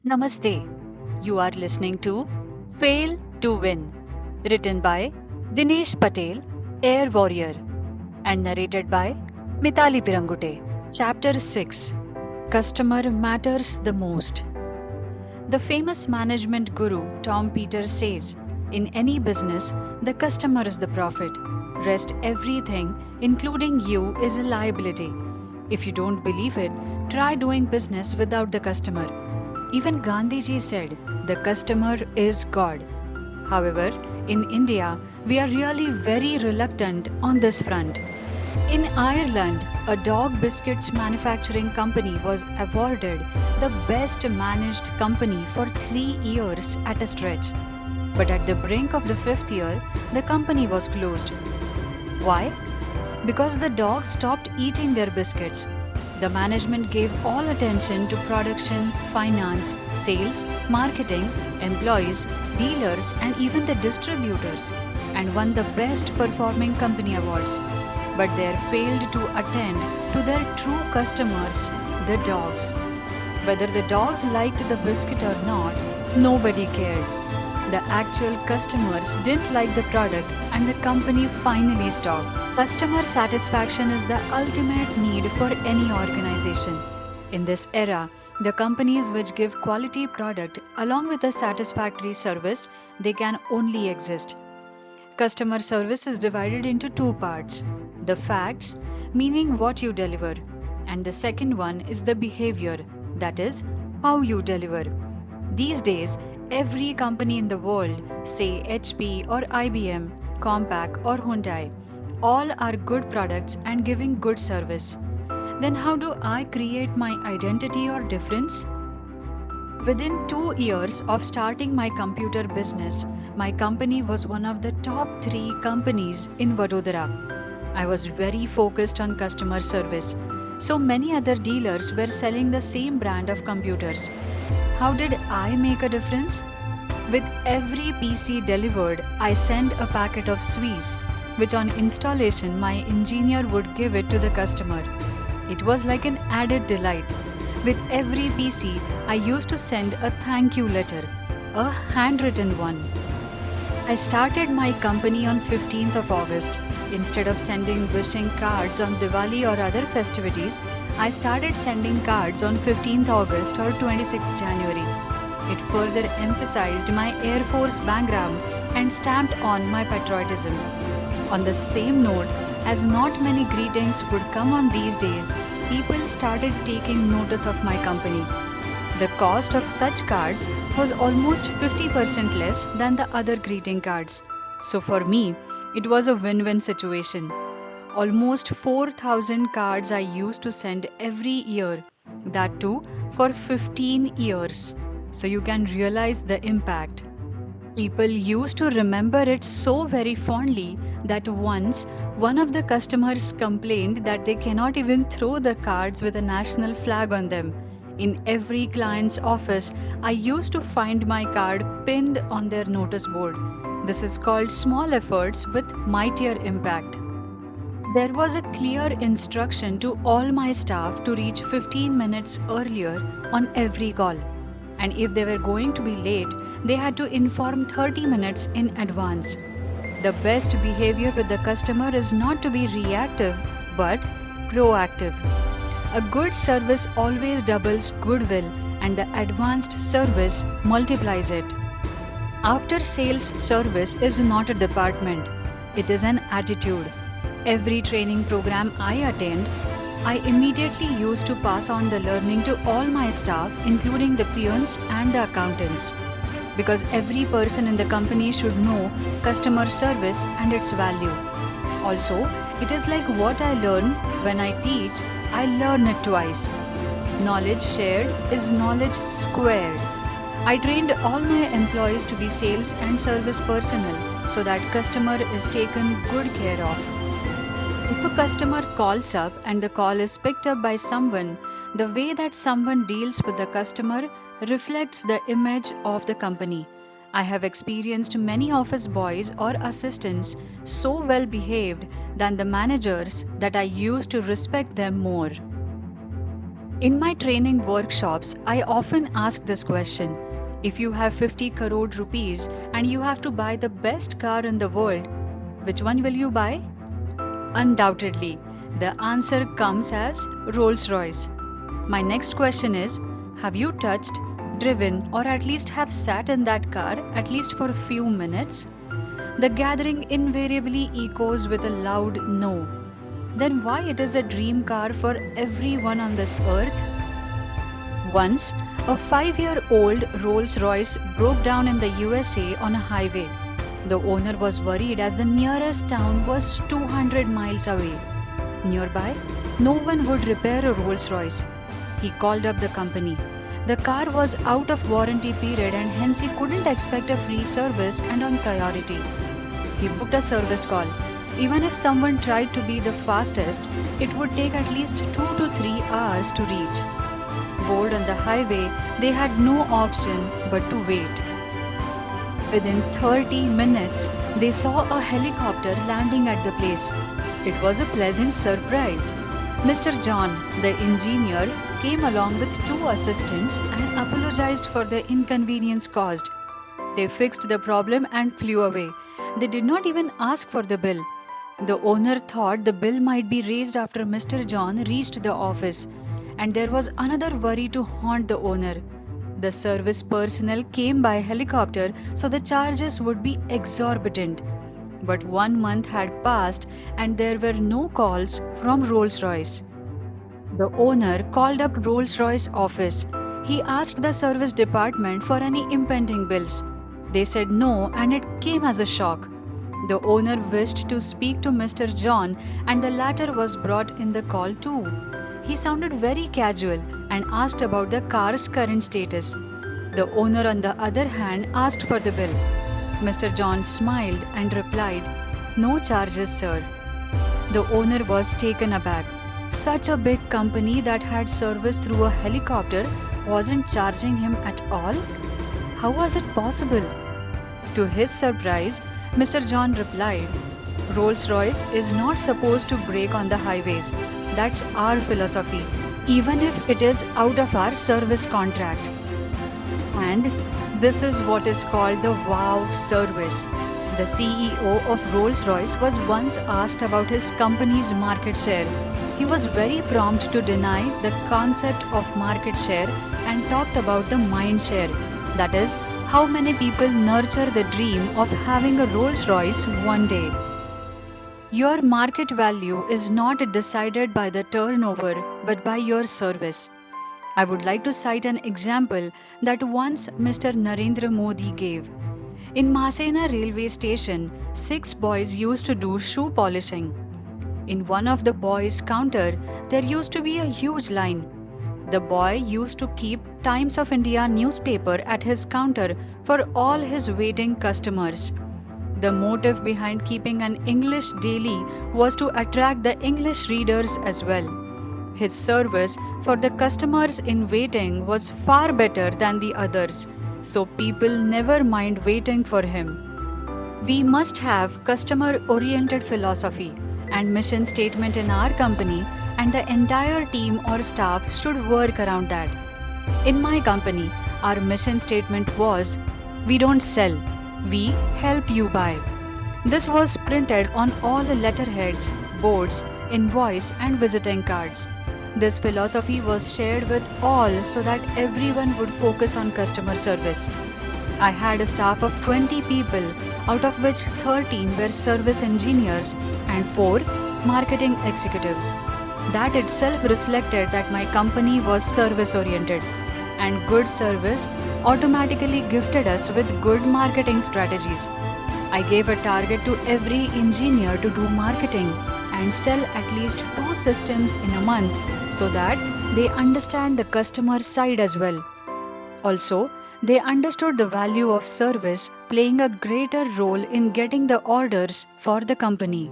Namaste. You are listening to Fail to Win, written by Dinesh Patel, Air Warrior, and narrated by Mitali Pirangute. Chapter 6, Customer Matters the Most. The famous management guru Tom Peters says, in any business, the customer is the profit. Rest everything, including you, is a liability. If you don't believe it, try doing business without the customer. Even Gandhiji said, the customer is God. However, in India, we are really very reluctant on this front. In Ireland, a dog biscuits manufacturing company was awarded the best managed company for 3 years at a stretch. But at the brink of the fifth year, the company was closed. Why? Because the dogs stopped eating their biscuits. The management gave all attention to production, finance, sales, marketing, employees, dealers, and even the distributors, and won the Best Performing Company awards. But they failed to attend to their true customers, the dogs. Whether the dogs liked the biscuit or not, nobody cared. The actual customers didn't like the product, and the company finally stopped. Customer satisfaction is the ultimate need for any organization. In this era, the companies which give quality product along with a satisfactory service, they can only exist. Customer service is divided into two parts. The facts, meaning what you deliver, and the second one is the behavior, that is, how you deliver. These days, every company in the world, say HP or IBM, Compaq or Hyundai, all are good products and giving good service. Then how do I create my identity or difference? Within 2 years of starting my computer business, my company was one of the top 3 companies in Vadodara. I was very focused on customer service. So many other dealers were selling the same brand of computers. How did I make a difference? With every PC delivered, I sent a packet of sweets, which on installation my engineer would give it to the customer. It was like an added delight. With every PC, I used to send a thank you letter, a handwritten one. I started my company on 15th of August. Instead of sending wishing cards on Diwali or other festivities, I started sending cards on 15th August or 26th January. It further emphasized my Air Force background and stamped on my patriotism. On the same note, as not many greetings would come on these days, people started taking notice of my company. The cost of such cards was almost 50% less than the other greeting cards. So for me, it was a win-win situation. Almost 4,000 cards I used to send every year, that too for 15 years. So you can realize the impact. People used to remember it so very fondly that once one of the customers complained that they cannot even throw the cards with a national flag on them. In every client's office, I used to find my card pinned on their notice board. This is called small efforts with mightier impact. There was a clear instruction to all my staff to reach 15 minutes earlier on every call. And if they were going to be late, they had to inform 30 minutes in advance. The best behavior with the customer is not to be reactive, but proactive. A good service always doubles goodwill, and the advanced service multiplies it. After sales service is not a department, it is an attitude. Every training program I attend, I immediately used to pass on the learning to all my staff, including the peons and the accountants. Because every person in the company should know customer service and its value. Also, it is like what I learn when I teach, I learn it twice. Knowledge shared is knowledge squared. I trained all my employees to be sales and service personnel so that customer is taken good care of. If a customer calls up and the call is picked up by someone, the way that someone deals with the customer reflects the image of the company. I have experienced many office boys or assistants so well behaved than the managers that I used to respect them more. In my training workshops, I often ask this question: if you have 50 crore rupees and you have to buy the best car in the world, which one will you buy? Undoubtedly, the answer comes as Rolls-Royce. My next question is: have you touched, driven, or at least have sat in that car at least for a few minutes? The gathering invariably echoes with a loud no. Then why it is a dream car for everyone on this earth? Once, a 5-year-old Rolls-Royce broke down in the USA on a highway. The owner was worried as the nearest town was 200 miles away. Nearby, no one would repair a Rolls-Royce. He called up the company. The car was out of warranty period and hence he couldn't expect a free service and on priority. He booked a service call. Even if someone tried to be the fastest, it would take at least 2 to 3 hours to reach. Bored on the highway, they had no option but to wait. Within 30 minutes, they saw a helicopter landing at the place. It was a pleasant surprise. Mr. John, the engineer, came along with 2 assistants and apologized for the inconvenience caused. They fixed the problem and flew away. They did not even ask for the bill. The owner thought the bill might be raised after Mr. John reached the office, and there was another worry to haunt the owner. The service personnel came by helicopter, so the charges would be exorbitant. But 1 month had passed and there were no calls from Rolls-Royce. The owner called up Rolls-Royce office. He asked the service department for any impending bills. They said no, and it came as a shock. The owner wished to speak to Mr. John, and the latter was brought in the call too. He sounded very casual and asked about the car's current status. The owner, on the other hand, asked for the bill. Mr. John smiled and replied, "No charges, sir." The owner was taken aback. Such a big company that had service through a helicopter wasn't charging him at all? How was it possible? To his surprise, Mr. John replied, "Rolls-Royce is not supposed to brake on the highways. That's our philosophy, even if it is out of our service contract." And this is what is called the wow service. The CEO of Rolls-Royce was once asked about his company's market share. He was very prompt to deny the concept of market share and talked about the mind share. That is, how many people nurture the dream of having a Rolls-Royce one day. Your market value is not decided by the turnover but by your service. I would like to cite an example that once Mr. Narendra Modi gave. In Masena railway station, 6 boys used to do shoe polishing. In one of the boys' counter, there used to be a huge line. The boy used to keep Times of India newspaper at his counter for all his waiting customers. The motive behind keeping an English daily was to attract the English readers as well. His service for the customers in waiting was far better than the others, so people never mind waiting for him. We must have customer-oriented philosophy and mission statement in our company, and the entire team or staff should work around that. In my company, our mission statement was, "We don't sell, we help you buy." This was printed on all the letterheads, boards, invoice and visiting cards. This philosophy was shared with all so that everyone would focus on customer service. I had a staff of 20 people, out of which 13 were service engineers and 4 marketing executives. That itself reflected that my company was service oriented, and good service automatically gifted us with good marketing strategies. I gave a target to every engineer to do marketing and sell at least 2 systems in a month so that they understand the customer side as well. Also, they understood the value of service playing a greater role in getting the orders for the company.